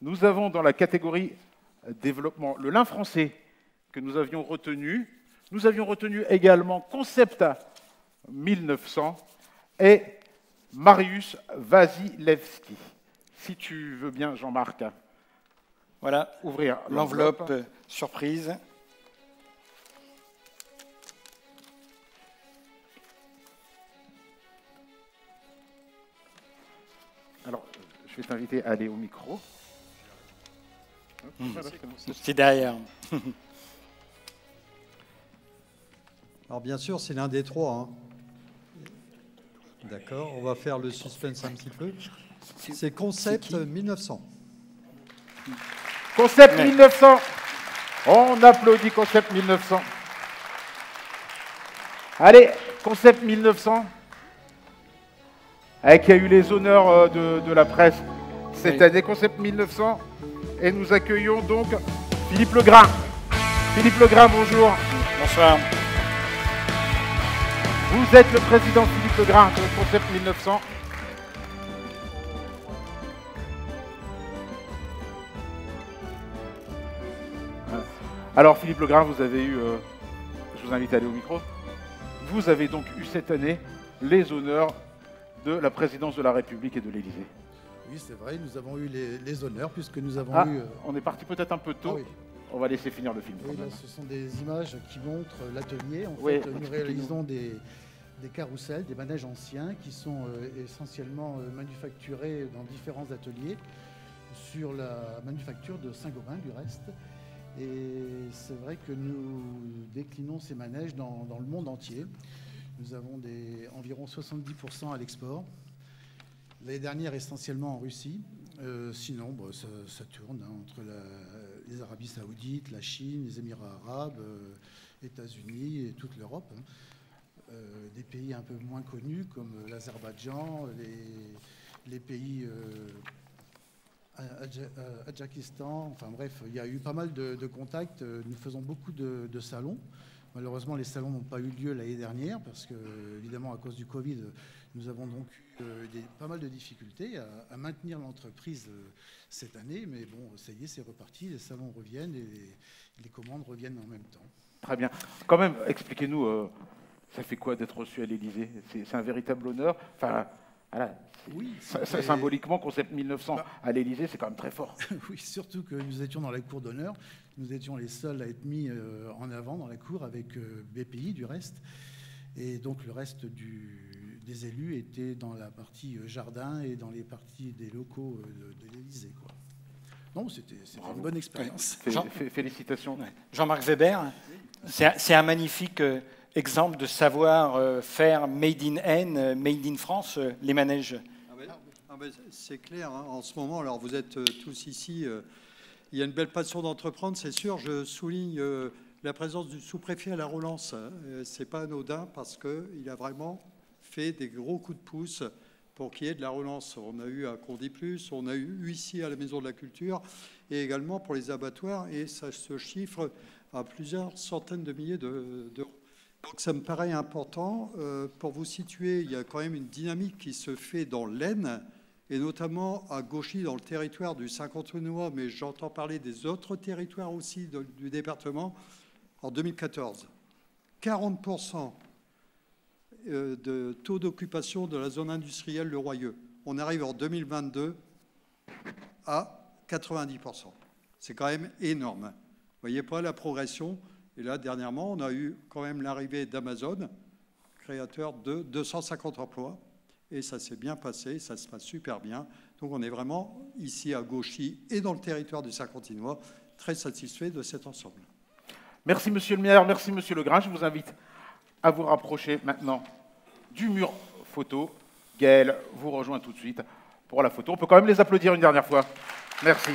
Nous avons dans la catégorie développement le lin français que nous avions retenu. Nous avions retenu également Concept 1900 et Mariusz Wasilewski. Si tu veux bien, Jean-Marc. Voilà, ouvrir l'enveloppe surprise. Alors, je vais t'inviter à aller au micro. C'est derrière. Alors bien sûr, c'est l'un des trois. Hein. D'accord, on va faire le suspense un petit peu. C'est Concept 1900. Concept 1900. On applaudit Concept 1900. Allez, Concept 1900. Qui a eu les honneurs de la presse cette année, Concept 1900. Et nous accueillons donc Philippe Legrain. Philippe Legrain, bonjour. Bonsoir. Vous êtes le président Philippe Legrain de Concept 1900. Alors Philippe Legrain, vous avez eu, je vous invite à aller au micro, vous avez donc eu cette année les honneurs de la présidence de la République et de l'Élysée. Oui, c'est vrai, nous avons eu les honneurs puisque nous avons eu... On est parti peut-être un peu tôt. Oui. On va laisser finir le film. Oui, là, ce sont des images qui montrent l'atelier. En fait, nous réalisons des carrousels, des manèges anciens qui sont essentiellement manufacturés dans différents ateliers sur la manufacture de Saint-Gobain du reste. Et c'est vrai que nous déclinons ces manèges dans le monde entier. Nous avons environ 70% à l'export. L'année dernière, essentiellement en Russie. Sinon, ça tourne entre les Arabies Saoudites, la Chine, les Émirats Arabes, États-Unis et toute l'Europe. Des pays un peu moins connus comme l'Azerbaïdjan, les pays Adjakistan. Enfin bref, il y a eu pas mal de contacts. Nous faisons beaucoup de salons. Malheureusement, les salons n'ont pas eu lieu l'année dernière parce que, évidemment, à cause du Covid, nous avons donc eu pas mal de difficultés à maintenir l'entreprise cette année. Mais bon, ça y est, c'est reparti. Les salons reviennent et les commandes reviennent en même temps. Très bien. Quand même, expliquez-nous, ça fait quoi d'être reçu à l'Élysée? C'est un véritable honneur. Enfin, voilà. Oui, symboliquement, Concept 1900 à l'Élysée, c'est quand même très fort. Oui, surtout que nous étions dans la cour d'honneur. Nous étions les seuls à être mis en avant dans la cour avec BPI du reste. Et donc le reste des élus était dans la partie jardin et dans les parties des locaux de l'Élysée. Non, c'était une bonne expérience. Félicitations. Ouais. Jean-Marc Weber, c'est un magnifique exemple de savoir faire made in N, made in France, les manèges. C'est clair, hein. En ce moment, alors vous êtes tous ici, il y a une belle passion d'entreprendre, c'est sûr. Je souligne la présence du sous-préfet à la relance. C'est pas anodin parce qu'il a vraiment fait des gros coups de pouce pour qu'il y ait de la relance. On a eu à Condy+, on a eu ici à la Maison de la Culture et également pour les abattoirs, et ça se chiffre à plusieurs centaines de milliers d'euros. Donc ça me paraît important. Pour vous situer, il y a quand même une dynamique qui se fait dans l'Aisne, et notamment à Gauchy, dans le territoire du Saint-Cantonois, mais j'entends parler des autres territoires aussi du département. En 2014, 40% de taux d'occupation de la zone industrielle Le Royeux. On arrive en 2022 à 90%. C'est quand même énorme. Vous voyez pas la progression. Et là, dernièrement, on a eu quand même l'arrivée d'Amazon, créateur de 250 emplois. Et ça s'est bien passé, ça se passe super bien. Donc on est vraiment ici à Gauchy et dans le territoire du Saint-Cantonois très satisfait de cet ensemble. Merci Monsieur le maire, merci Monsieur Legrain. Je vous invite à vous rapprocher maintenant du mur photo. Gaël vous rejoint tout de suite pour la photo. On peut quand même les applaudir une dernière fois. Merci.